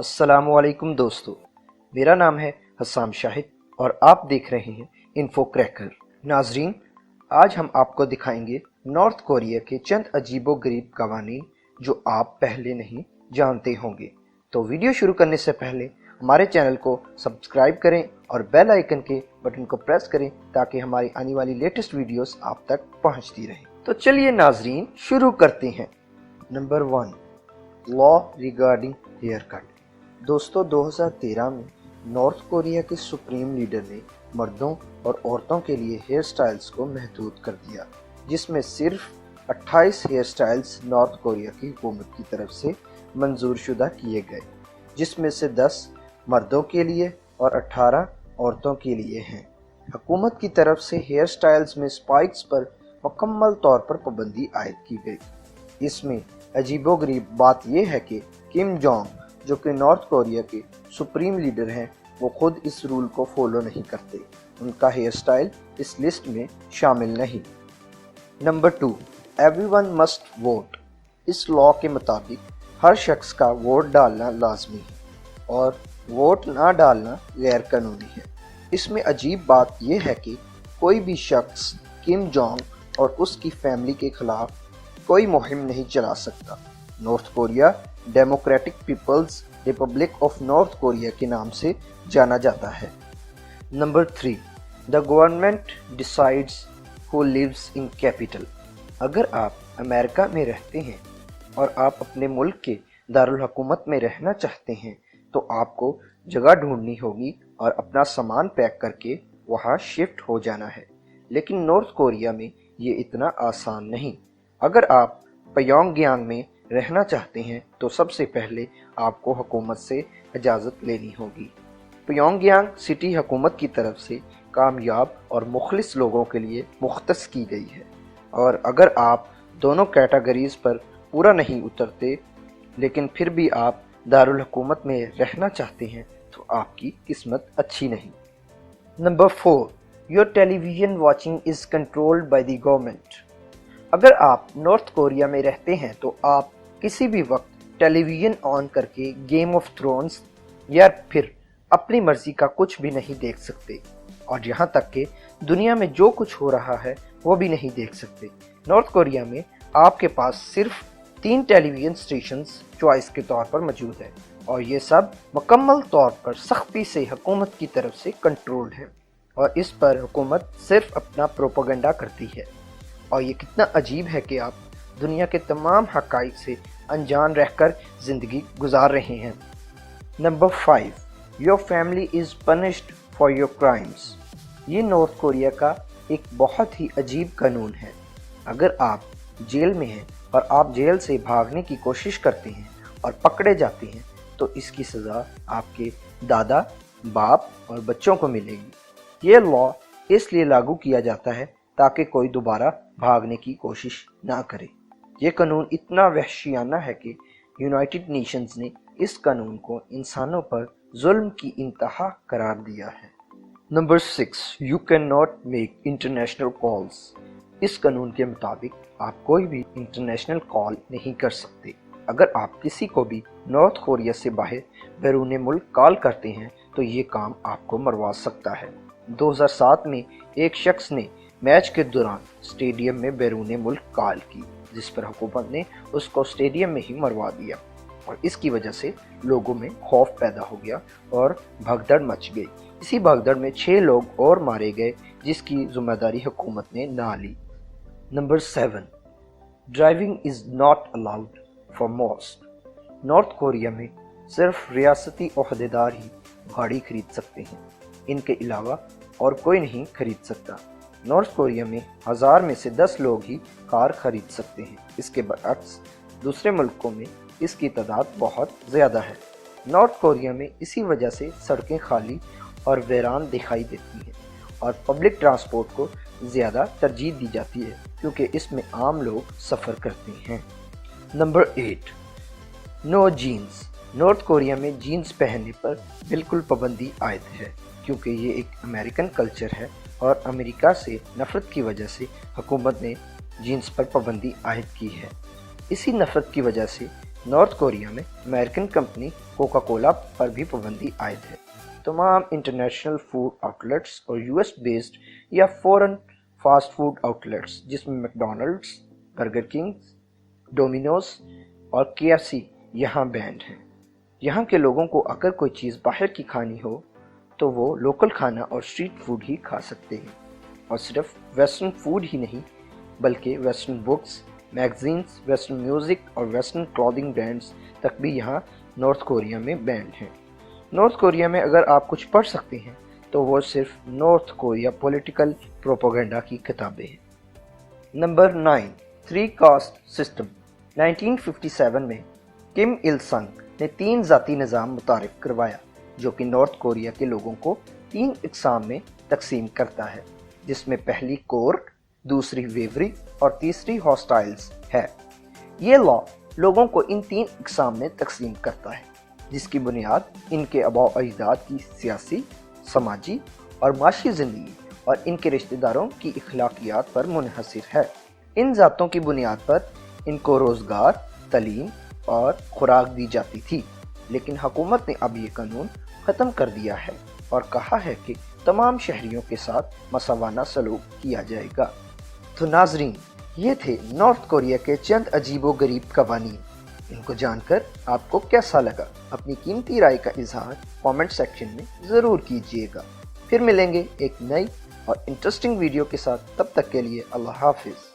अस्सलाम वालेकुम दोस्तों, मेरा नाम है हसाम शाहिद और आप देख रहे हैं इन्फो क्रैकर। नाजरीन, आज हम आपको दिखाएंगे नॉर्थ कोरिया के चंद अजीबो गरीब कवानीन जो आप पहले नहीं जानते होंगे। तो वीडियो शुरू करने से पहले हमारे चैनल को सब्सक्राइब करें और बेल आइकन के बटन को प्रेस करें ताकि हमारी आने वाली लेटेस्ट वीडियोस आप तक पहुंचती रहें। तो चलिए नाजरीन शुरू करते हैं। Number 1, law regarding haircut. दोस्तों, 2013 में नॉर्थ कोरिया के सुप्रीम लीडर ने मर्दों और औरतों के लिए हेयर स्टाइल्स को महदूद कर दिया, जिसमें सिर्फ 28 हेयर स्टाइल्स नॉर्थ कोरिया की हुकूमत की तरफ से मंजूर शुदा किए गए, जिसमें से 10 मर्दों के लिए और 18 औरतों के लिए हैं। हुकूमत की तरफ से हेयर स्टाइल्स में स्पाइक्स पर मुकम्मल तौर पर पाबंदी आयद की गई। इसमें अजीबोगरीब बात यह है कि किम जोंग, जो कि नॉर्थ कोरिया के सुप्रीम लीडर हैं, वो खुद इस रूल को फॉलो नहीं करते। उनका हेयर स्टाइल इस लिस्ट में शामिल नहीं। Number 2, everyone must vote. इस लॉ के मुताबिक हर शख्स का वोट डालना लाजमी है और वोट ना डालना गैर कानूनी है। इसमें अजीब बात यह है कि कोई भी शख्स किम जोंग और उसकी फैमिली के खिलाफ कोई मुहिम नहीं चला सकता। North Korea Democratic People's Republic of North Korea के नाम से जाना जाता है। Number 3, the government decides who lives in capital. अगर आप अमेरिका में रहते हैं और आप अपने मुल्क के दारुल हुकूमत में रहना चाहते हैं तो आपको जगह ढूंढनी होगी और अपना सामान पैक करके वहाँ शिफ्ट हो जाना है। लेकिन नॉर्थ कोरिया में ये इतना आसान नहीं। अगर आप प्योंगयांग में रहना चाहते हैं तो सबसे पहले आपको हुकूमत से इजाज़त लेनी होगी। प्योंगयांग सिटी हुकूमत की तरफ से कामयाब और मुखलिस लोगों के लिए मुख्तस की गई है, और अगर आप दोनों कैटेगरीज पर पूरा नहीं उतरते लेकिन फिर भी आप दारुल हुकूमत में रहना चाहते हैं तो आपकी किस्मत अच्छी नहीं। Number 4, your television watching is controlled by the government. अगर आप नॉर्थ कोरिया में रहते हैं तो आप किसी भी वक्त टेलीविज़न ऑन करके गेम ऑफ थ्रोन्स या फिर अपनी मर्ज़ी का कुछ भी नहीं देख सकते, और यहाँ तक कि दुनिया में जो कुछ हो रहा है वो भी नहीं देख सकते। नॉर्थ कोरिया में आपके पास सिर्फ 3 टेलीविज़न स्टेशंस चॉइस के तौर पर मौजूद है, और ये सब मुकम्मल तौर पर सख्ती से हुकूमत की तरफ से कंट्रोल्ड है, और इस पर हुकूमत सिर्फ अपना प्रोपेगेंडा करती है। और ये कितना अजीब है कि आप दुनिया के तमाम हक़ाइक़ से अनजान रहकर ज़िंदगी गुजार रहे हैं। Number 5, your family is punished for your crimes. ये नॉर्थ कोरिया का एक बहुत ही अजीब कानून है। अगर आप जेल में हैं और आप जेल से भागने की कोशिश करते हैं और पकड़े जाते हैं तो इसकी सज़ा आपके दादा, बाप और बच्चों को मिलेगी। ये लॉ इसलिए लागू किया जाता है ताकि कोई दोबारा भागने की कोशिश ना करे। ये कानून इतना वहशियाना है कि यूनाइटेड नेशंस ने इस कानून को इंसानों पर जुल्म की इंतहा करार दिया है। Number 6, you can not make international calls. इस कानून के मुताबिक आप कोई भी इंटरनेशनल कॉल नहीं कर सकते। अगर आप किसी को भी नॉर्थ कोरिया से बाहर बैरून मुल्क कॉल करते हैं तो ये काम आपको मरवा सकता है। 2007 में एक शख्स ने मैच के दौरान स्टेडियम में बैरून मुल्क कॉल की, जिस पर हुकूमत ने उसको स्टेडियम में ही मरवा दिया, और इसकी वजह से लोगों में खौफ पैदा हो गया और भगदड़ मच गई। इसी भगदड़ में 6 लोग और मारे गए, जिसकी जिम्मेदारी हुकूमत ने ना ली। Number 7, driving is not allowed for most. North Korea में सिर्फ रियासती ओहदेदार ही गाड़ी खरीद सकते हैं, इनके अलावा और कोई नहीं खरीद सकता। नॉर्थ कोरिया में 1000 में से 10 लोग ही कार खरीद सकते हैं। इसके बरअक्स दूसरे मुल्कों में इसकी तादाद बहुत ज़्यादा है। नॉर्थ कोरिया में इसी वजह से सड़कें खाली और वीरान दिखाई देती हैं और पब्लिक ट्रांसपोर्ट को ज़्यादा तरजीह दी जाती है क्योंकि इसमें आम लोग सफ़र करते हैं। Number 8, no jeans. North Korea में जीन्स पहनने पर बिल्कुल पाबंदी आयद है क्योंकि ये एक अमेरिकन कल्चर है और अमेरिका से नफ़रत की वजह से हुकूमत ने जीन्स पर पाबंदी आयद की है। इसी नफ़रत की वजह से نارتھ کوریا میں امریکن کمپنی کوکا کولا پر بھی پابندی عائد ہے۔ تمام انٹرنیشنل فوڈ آؤٹلیٹس اور یو ایس بیسڈ یا فورن فاسٹ فوڈ آؤٹلیٹس جس میں میکڈونلڈس، برگر کنگ، ڈومینوز اور KFC یہاں بینڈ ہیں۔ یہاں کے لوگوں کو اگر کوئی چیز باہر کی کھانی ہو تو وہ لوکل کھانا اور اسٹریٹ فوڈ ہی کھا سکتے ہیں، اور صرف ویسٹرن فوڈ ہی نہیں بلکہ western books, magazines, western music اور ویسٹرن کلودنگ برانڈز تک بھی یہاں نارتھ کوریا میں بینڈ ہیں۔ نارتھ کوریا میں اگر آپ کچھ پڑھ سکتے ہیں تو وہ صرف نارتھ کوریا پولیٹیکل پروپیگنڈا کی کتابیں ہیں۔ Number 9، 3 caste system. 1957 میں کم il سنگ نے 3 ذاتی نظام متعارف کروایا جو کہ نارتھ کوریا کے لوگوں کو 3 اقسام میں تقسیم کرتا ہے، جس میں پہلی کورٹ، دوسری ویوری اور تیسری ہاسٹائلز ہے۔ یہ لا لوگوں کو ان 3 اقسام میں تقسیم کرتا ہے، جس کی بنیاد ان کے آباء و اجداد کی سیاسی، سماجی اور معاشی زندگی اور ان کے رشتہ داروں کی اخلاقیات پر منحصر ہے۔ ان ذاتوں کی بنیاد پر ان کو روزگار، تعلیم اور خوراک دی جاتی تھی، لیکن حکومت نے اب یہ قانون ختم کر دیا ہے اور کہا ہے کہ تمام شہریوں کے ساتھ مساوانہ سلوک کیا جائے گا۔ تو ناظرین، یہ تھے نارتھ کوریا کے چند عجیب و غریب قوانین۔ ان کو جان کر آپ کو کیسا لگا؟ اپنی قیمتی رائے کا اظہار کامنٹ سیکشن میں ضرور کیجیے گا۔ پھر ملیں گے ایک نئی اور انٹرسٹنگ ویڈیو کے ساتھ، تب تک کے لیے اللہ حافظ۔